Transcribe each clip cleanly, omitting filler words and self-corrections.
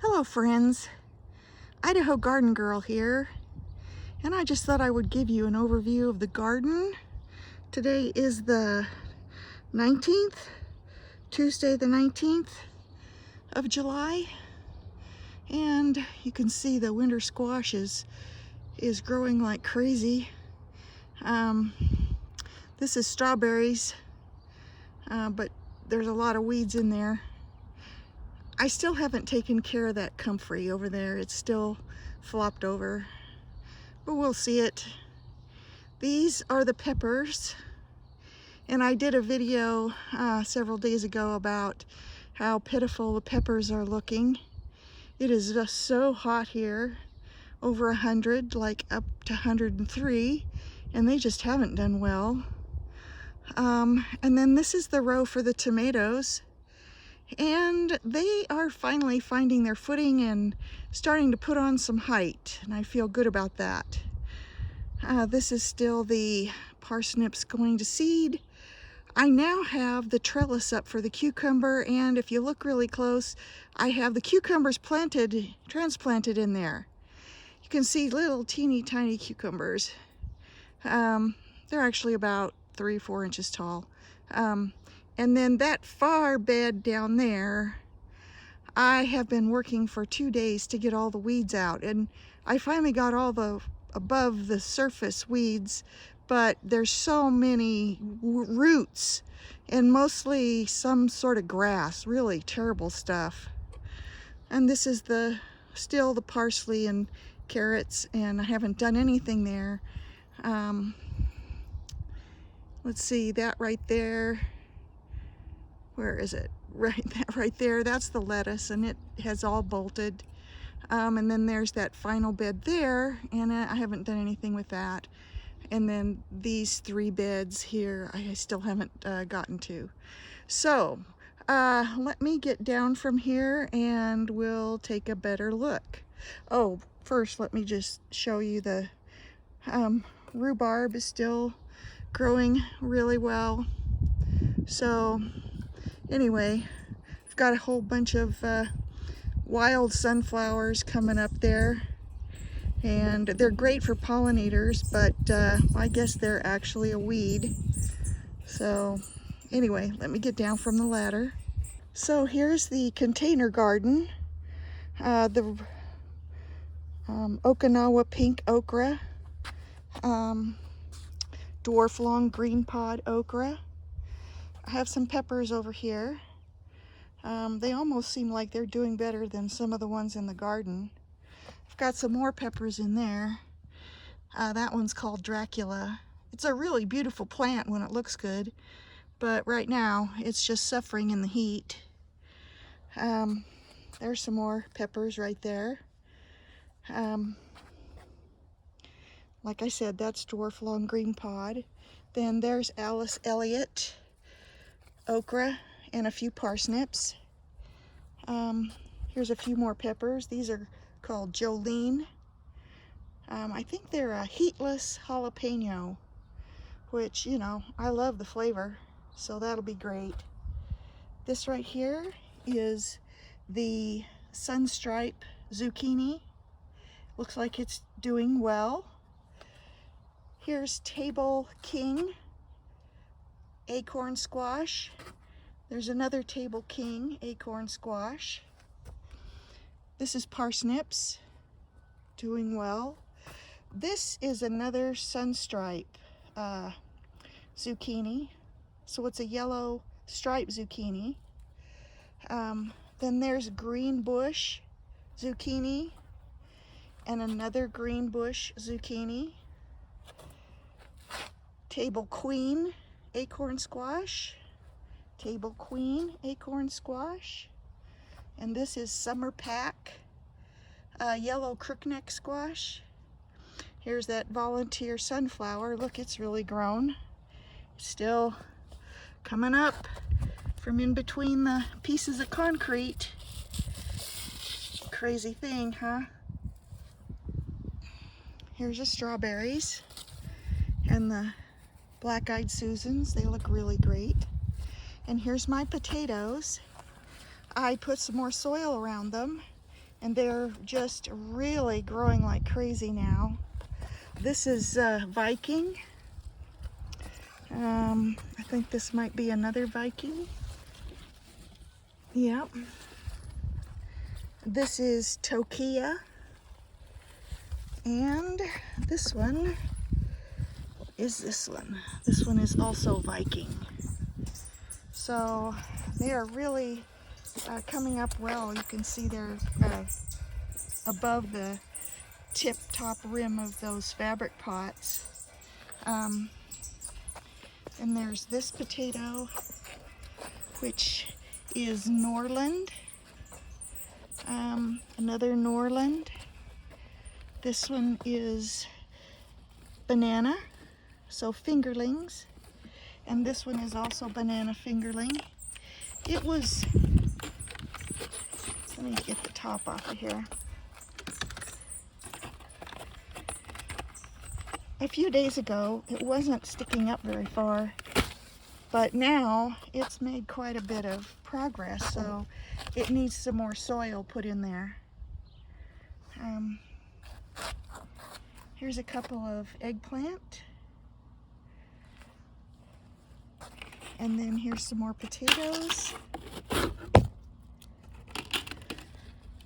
Hello friends, Idaho Garden Girl here, and I just thought I would give you an overview of the garden. Today is the 19th, Tuesday the 19th of July, and you can see the winter squash is growing like crazy. This is strawberries, but there's a lot of weeds in there. I still haven't taken care of that comfrey over there. It's still flopped over, but we'll see it. These are the peppers, and I did a video several days ago about how pitiful the peppers are looking. It is just so hot here, over 100, like up to 103, and they just haven't done well. And then this is the row for the tomatoes. And they are finally finding their footing and starting to put on some height, and I feel good about that. This is still the parsnips going to seed. I now have the trellis up for the cucumber, and if you look really close, I have the cucumbers transplanted in there. You can see little teeny tiny cucumbers. They're actually about 3-4 inches tall. And then that far bed down there, I have been working for 2 days to get all the weeds out, and I finally got all the above the surface weeds, but there's so many roots and mostly some sort of grass, really terrible stuff. And this is still the parsley and carrots, and I haven't done anything there. Let's see, that right there. Where is it? Right there, that's the lettuce, and it has all bolted. And then there's that final bed there, and I haven't done anything with that. And then these 3 beds here, I still haven't gotten to. So let me get down from here and we'll take a better look. Oh, first let me just show you the rhubarb is still growing really well. So anyway, I've got a whole bunch of wild sunflowers coming up there, and they're great for pollinators, but I guess they're actually a weed. So anyway, let me get down from the ladder. So here's the container garden. The Okinawa pink okra, dwarf long green pod okra. I have some peppers over here. They almost seem like they're doing better than some of the ones in the garden. I've got some more peppers in there. That one's called Dracula. It's a really beautiful plant when it looks good, but right now it's just suffering in the heat. There's some more peppers right there. Like I said, that's dwarf long green pod. Then there's Alice Elliott okra and a few parsnips. Here's a few more peppers. These are called Jolene. I think they're a heatless jalapeno, which, you know, I love the flavor, so that'll be great. This right here is the sunstripe zucchini. Looks like it's doing well. Here's Table King acorn squash. There's another Table King acorn squash. This is parsnips, doing well. This is another sunstripe zucchini. So it's a yellow striped zucchini. Then there's green bush zucchini and another green bush zucchini. Table Queen acorn squash. Table Queen acorn squash. And this is Summer Pack yellow crookneck squash. Here's that volunteer sunflower. Look, it's really grown. It's still coming up from in between the pieces of concrete. Crazy thing, huh? Here's the strawberries and the black-eyed Susans. They look really great. And here's my potatoes. I put some more soil around them, and they're just really growing like crazy now. This is Viking. I think this might be another Viking. Yep. This is Tokia. And this one is this one. This one is also Viking. So they are really coming up well. You can see they're above the top rim of those fabric pots. And there's this potato, which is Norland. Another Norland. This one is banana, so fingerlings. And this one is also banana fingerling. It was, let me get the top off of here. A few days ago, it wasn't sticking up very far, but now it's made quite a bit of progress, so it needs some more soil put in there. Here's a couple of eggplant. And then here's some more potatoes.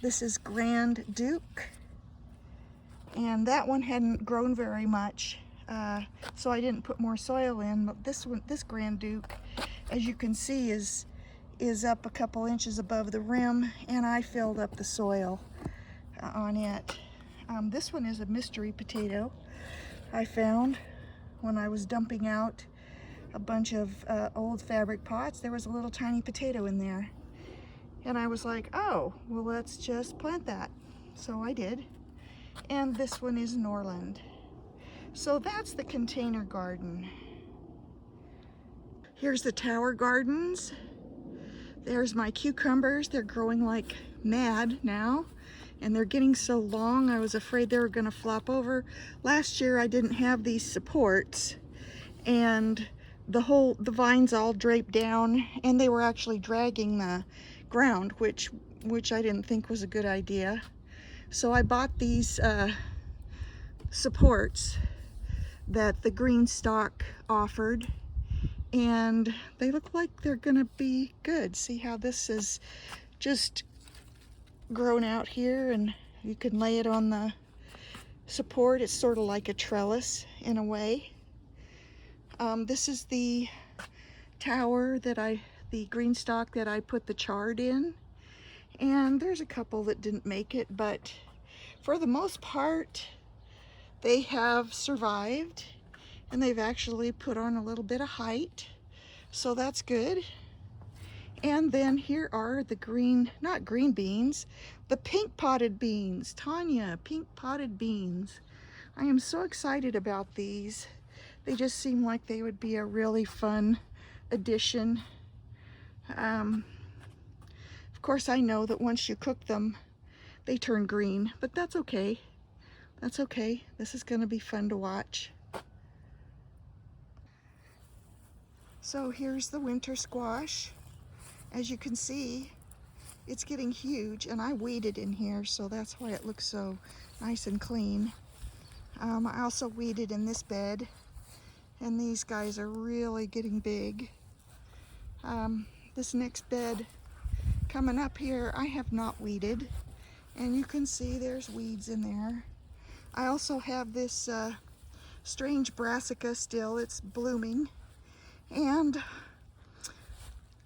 This is Grand Duke. And that one hadn't grown very much, so I didn't put more soil in. But this one, this Grand Duke, as you can see, is up a couple inches above the rim, and I filled up the soil on it. This one is a mystery potato I found when I was dumping out a bunch of old fabric pots. There was a little tiny potato in there, and I was like, oh, well, let's just plant that. So I did. And this one is Norland. So that's the container garden. Here's the tower gardens. There's my cucumbers. They're growing like mad now, and they're getting so long I was afraid they were going to flop over. Last year I didn't have these supports, and the vines all draped down, and they were actually dragging the ground, which I didn't think was a good idea. So I bought these supports that the Greenstalk offered, and they look like they're gonna be good. See how this is just grown out here, and you can lay it on the support. It's sort of like a trellis in a way. This is the tower that the Greenstalk that I put the chard in. And there's a couple that didn't make it, but for the most part, they have survived, and they've actually put on a little bit of height, so that's good. And then here are the not green beans, the pink potted beans. Tanya, pink potted beans. I am so excited about these. They just seem like they would be a really fun addition. Of course, I know that once you cook them, they turn green, but that's okay. That's okay. This is going to be fun to watch. So here's the winter squash. As you can see, it's getting huge, and I weeded in here, so that's why it looks so nice and clean. I also weeded in this bed, and these guys are really getting big. This next bed coming up here, I have not weeded, and you can see there's weeds in there. I also have this strange brassica still. It's blooming, and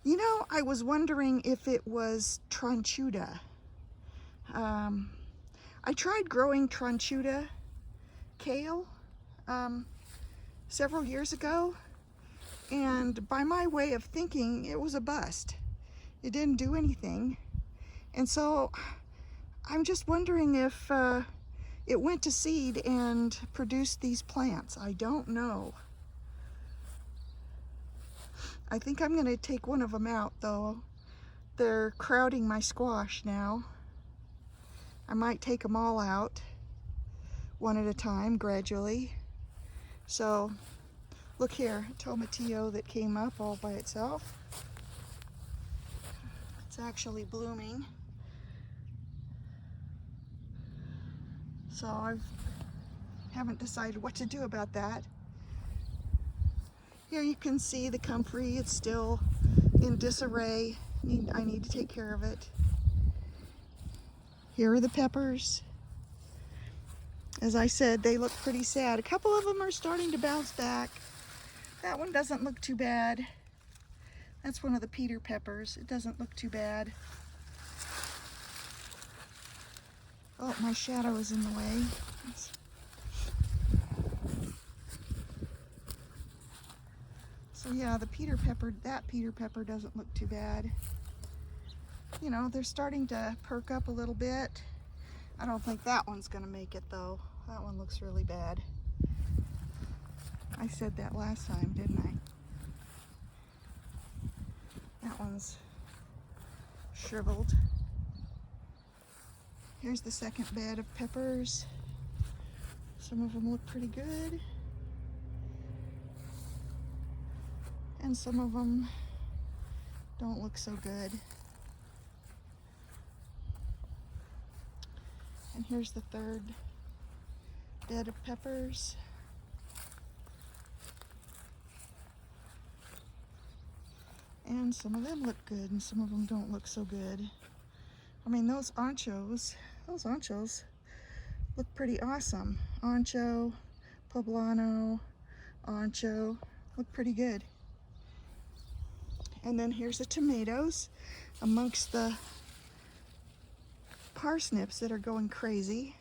you know, I was wondering if it was Tronchuda. I tried growing Tronchuda kale several years ago, and by my way of thinking, it was a bust. It didn't do anything, and so I'm just wondering if it went to seed and produced these plants. I don't know. I think I'm going to take one of them out, though. They're crowding my squash now. I might take them all out one at a time, gradually. So, look here, tomatillo that came up all by itself. It's actually blooming. So I haven't decided what to do about that. Here you can see the comfrey. It's still in disarray. I need to take care of it. Here are the peppers. As I said, they look pretty sad. A couple of them are starting to bounce back. That one doesn't look too bad. That's one of the Peter peppers. It doesn't look too bad. Oh, my shadow is in the way. So yeah, the Peter pepper, that Peter pepper doesn't look too bad. You know, they're starting to perk up a little bit. I don't think that one's gonna make it though. That one looks really bad. I said that last time, didn't I? That one's shriveled. Here's the second bed of peppers. Some of them look pretty good. And some of them don't look so good. And here's the third bed of peppers. And some of them look good and some of them don't look so good. I mean, those anchos look pretty awesome. Ancho, poblano, ancho, look pretty good. And then here's the tomatoes amongst the parsnips that are going crazy.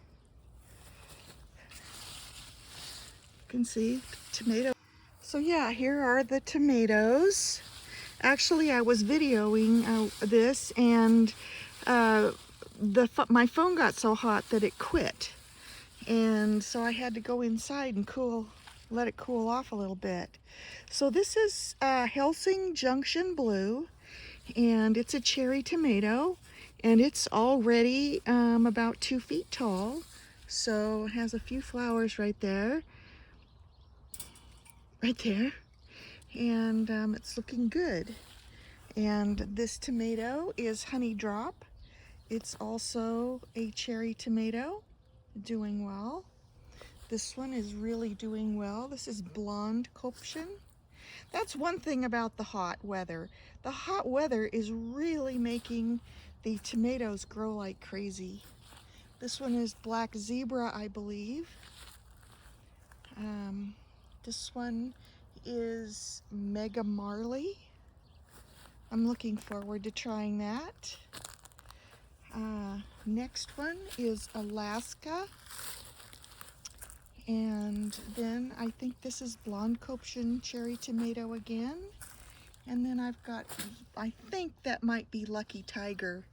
You can see tomato. So yeah, here are the tomatoes. Actually, I was videoing this, and my phone got so hot that it quit, and so I had to go inside and let it cool off a little bit. So this is Helsing Junction Blue, and it's a cherry tomato, and it's already about 2 feet tall. So it has a few flowers right there, and it's looking good. And this tomato is Honey Drop. It's also a cherry tomato, doing well. This one is really doing well. This is Blonde Kopchen. That's one thing about the hot weather. The hot weather is really making the tomatoes grow like crazy. This one is Black Zebra, I believe. This one is Mega Marley. I'm looking forward to trying that. Next one is Alaska. And then I think this is Blonde Kopchen cherry tomato again. And then I've got, I think that might be Lucky Tiger.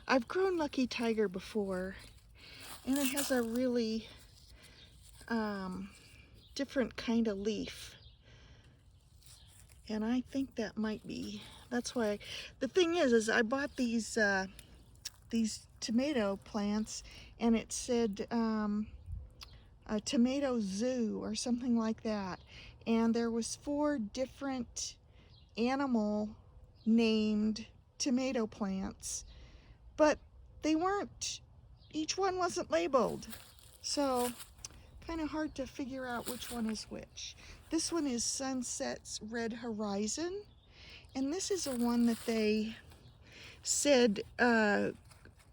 I've grown Lucky Tiger before, and it has a really different kind of leaf. And I think that might be, that's why, the thing is I bought these tomato plants, and it said a tomato zoo or something like that. And there was 4 different animal named tomato plants, but they weren't, each one wasn't labeled. So kind of hard to figure out which one is which. This one is Sunset's Red Horizon, and this is a one that they said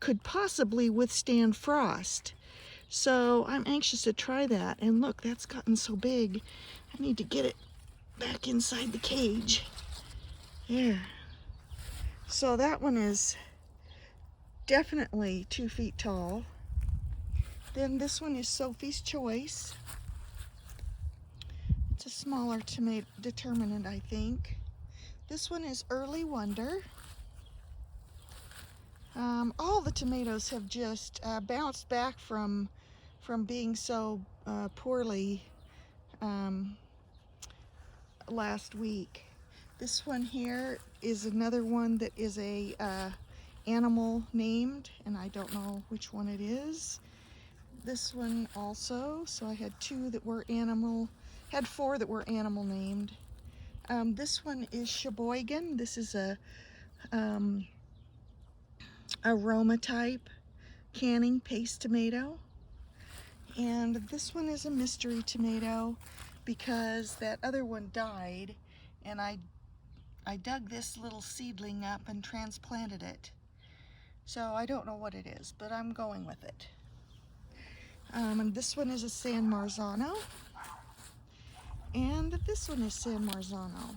could possibly withstand frost. So I'm anxious to try that. And look, that's gotten so big. I need to get it back inside the cage. There. So that one is definitely 2 feet tall. Then this one is Sophie's Choice. It's a smaller tomato determinant, I think. This one is Early Wonder. All the tomatoes have just bounced back from being so poorly last week. This one here is another one that is a animal named, and I don't know which one it is. This one also, so I had 2 that were animal, had 4 that were animal named. This one is Sheboygan. This is a aroma type canning paste tomato. And this one is a mystery tomato because that other one died, and I dug this little seedling up and transplanted it. So I don't know what it is, but I'm going with it. And this one is a San Marzano, and this one is San Marzano.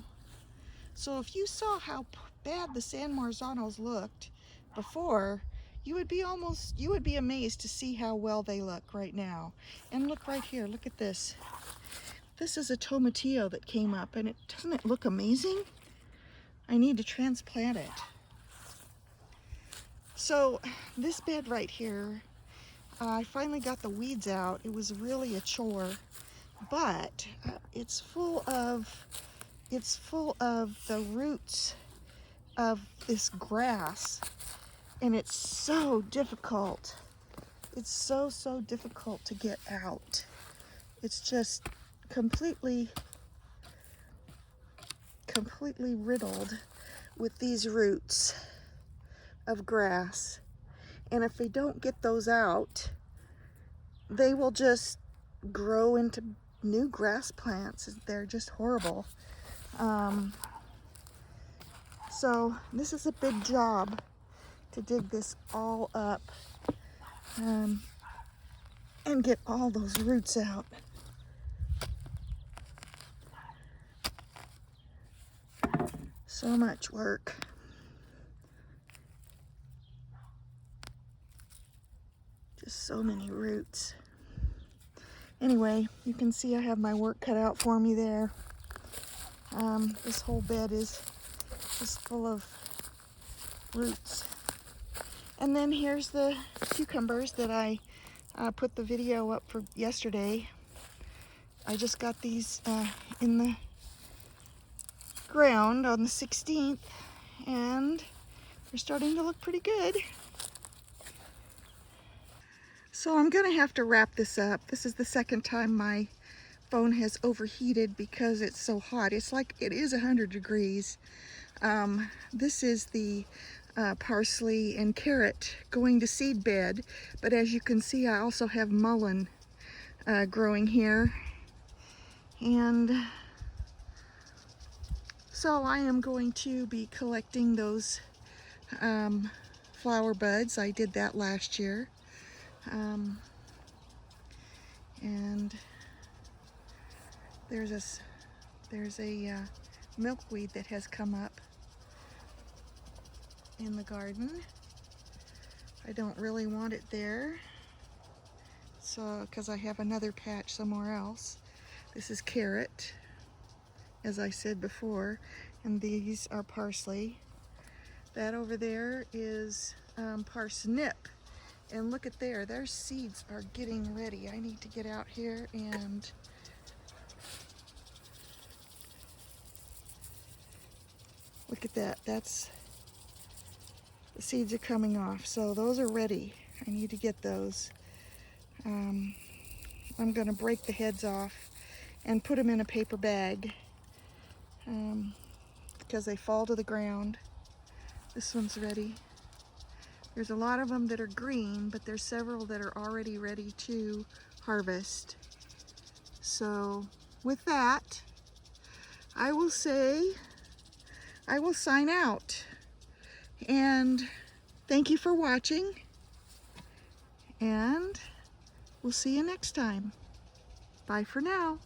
So if you saw how bad the San Marzanos looked before, you would be amazed to see how well they look right now. And look right here, look at this. This is a tomatillo that came up, and doesn't it look amazing? I need to transplant it. So this bed right here, I finally got the weeds out. It was really a chore, but it's full of the roots of this grass, and it's so difficult. It's so difficult to get out. It's just completely riddled with these roots of grass. And if they don't get those out, they will just grow into new grass plants. They're just horrible. So this is a big job to dig this all up and get all those roots out. So much work. Just so many roots. Anyway, you can see I have my work cut out for me there. This whole bed is just full of roots. And then here's the cucumbers that I put the video up for yesterday. I just got these in the ground on the 16th, and they're starting to look pretty good. So I'm gonna have to wrap this up. This is the second time my phone has overheated because it's so hot. It's like it is 100 degrees. This is the parsley and carrot going to seed bed, but as you can see, I also have mullein growing here. And so I am going to be collecting those flower buds. I did that last year. And there's a milkweed that has come up in the garden. I don't really want it there, so because I have another patch somewhere else. This is carrot, as I said before, and these are parsley. That over there is parsnip. And look at there, their seeds are getting ready. I need to get out here and look at that. That's, the seeds are coming off. So those are ready. I need to get those. I'm gonna break the heads off and put them in a paper bag because they fall to the ground. This one's ready. There's a lot of them that are green, but there's several that are already ready to harvest. So with that, I will sign out. And thank you for watching. And we'll see you next time. Bye for now.